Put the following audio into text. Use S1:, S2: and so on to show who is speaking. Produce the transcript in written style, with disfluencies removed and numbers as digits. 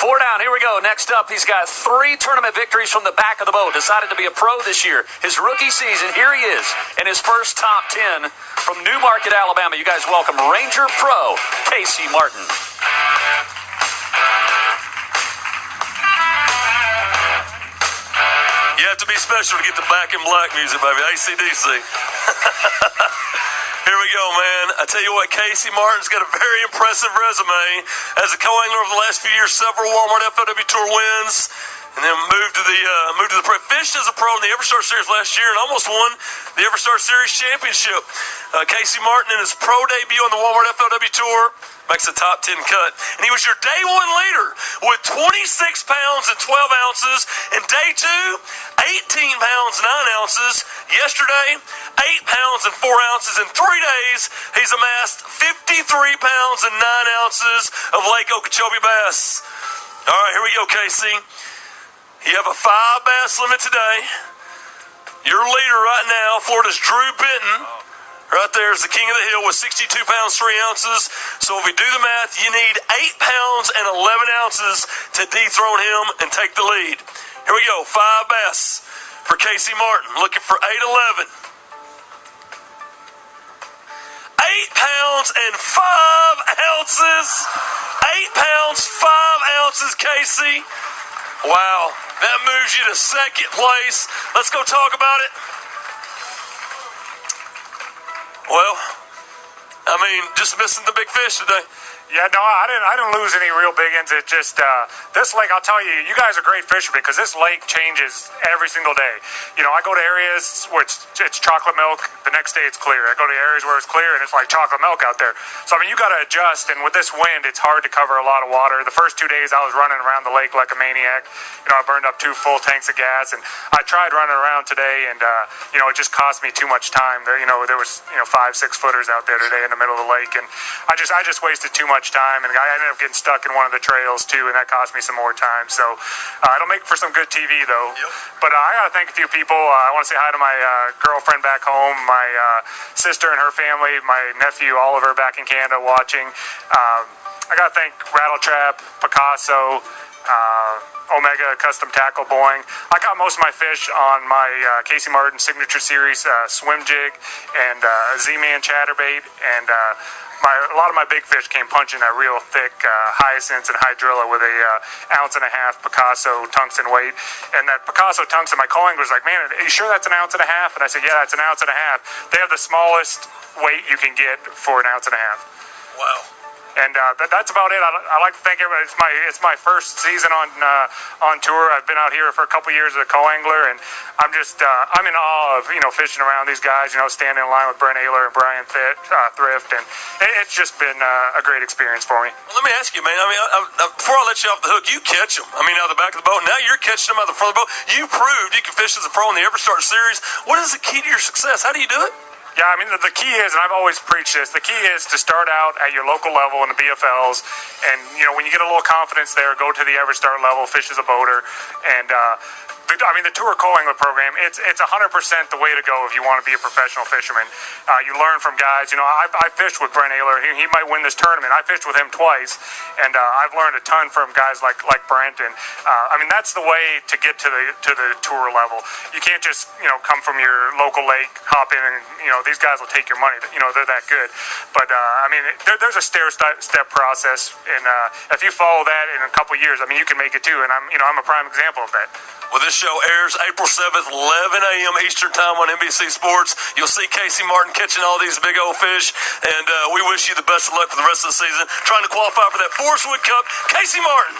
S1: 4 down. Here we go. Next up, he's got 3 tournament victories from the back of the boat. Decided to be a pro this year. His rookie season, here he is in his first top 10 from Newmarket, Alabama. You guys welcome Ranger Pro, Casey Martin.
S2: You have to be special to get the Back in Black music, baby. AC/DC. Here we go, man. I tell you what, Casey Martin's got a very impressive resume as a co-angler over the last few years. Several Walmart FLW Tour wins, and then moved to the pro. Fished as a pro in the Everstar Series last year and almost won the Everstar Series championship. Casey Martin in his pro debut on the Walmart FLW Tour makes a top 10 cut. And he was your day 1 leader with 26 pounds and 12 ounces. And day 2, 18 pounds, 9 ounces. Yesterday, 8 pounds and 4 ounces. In 3 days, he's amassed 53 pounds and 9 ounces of Lake Okeechobee bass. All right, here we go, Casey. You have a 5 bass limit today. Your leader right now, Florida's Drew Benton. Right there is the king of the hill with 62 pounds, 3 ounces. So if we do the math, you need 8 pounds and 11 ounces to dethrone him and take the lead. Here we go, 5 bass for Casey Martin, looking for 8-11. 8 pounds and 5 ounces. 8 pounds, 5 ounces, Casey. Wow, that moves you to 2nd place. Let's go talk about it. Well, I mean, just missing the big fish today.
S3: Yeah, no, I didn't lose any real big ones. It just this lake, I'll tell you, you guys are great fishermen because this lake changes every single day. You know, I go to areas where it's chocolate milk. The next day it's clear. I go to areas where it's clear and it's like chocolate milk out there. So I mean, you got to adjust. And with this wind, it's hard to cover a lot of water. The first 2 days I was running around the lake like a maniac. You know, I burned up 2 full tanks of gas, and I tried running around today, and you know, it just cost me too much time. There was 5-6 footers out there today in the middle of the lake, and I just wasted too much time, and I ended up getting stuck in one of the trails too, and that cost me some more time. So it'll make for some good TV though. Yep. But I gotta thank a few people. I want to say hi to my girlfriend back home, my sister and her family, my nephew Oliver back in Canada watching. I gotta thank Rattletrap, Picasso, Omega Custom Tackle Boeing. I caught most of my fish on my Casey Martin Signature Series swim jig and Z-Man chatterbait, and a lot of my big fish came punching that real thick hyacinths and hydrilla with a 1.5 ounce Picasso tungsten weight. And that Picasso tungsten, my co-angler was like, "Man, are you sure that's 1.5 ounces?" And I said, "Yeah, that's 1.5 ounces." They have the smallest weight you can get for 1.5 ounces.
S2: Wow.
S3: And that's about it. I like to thank everybody. It's my first season on tour. I've been out here for a couple years as a co-angler, and I'm in awe of fishing around these guys. Standing in line with Brent Ayler and Brian Thrift, and it's just been a great experience for me.
S2: Well, let me ask you, man. I mean, before I let you off the hook, you catch them. I mean, out of the back of the boat. Now you're catching them out of the front of the boat. You proved you can fish as a pro in the Everstar Series. What is the key to your success? How do you do it?
S3: Yeah, I mean, the key is, and I've always preached this, the key is to start out at your local level in the BFLs, and, when you get a little confidence there, go to the Everstar level, fish as a boater, and, the tour co-angler program, it's 100% the way to go if you want to be a professional fisherman. You learn from guys. I fished with Brent Ayler. He might win this tournament. I fished with him twice, and I've learned a ton from guys like Brent. And that's the way to get to the tour level. You can't just come from your local lake, hop in, and these guys will take your money. They're that good. But there's a step process, and if you follow that in a couple years, you can make it too. And I'm a prime example of that.
S2: Well, this show airs April 7th, 11 a.m. Eastern Time on NBC Sports. You'll see Casey Martin catching all these big old fish, and we wish you the best of luck for the rest of the season. Trying to qualify for that Forest Wood Cup, Casey Martin.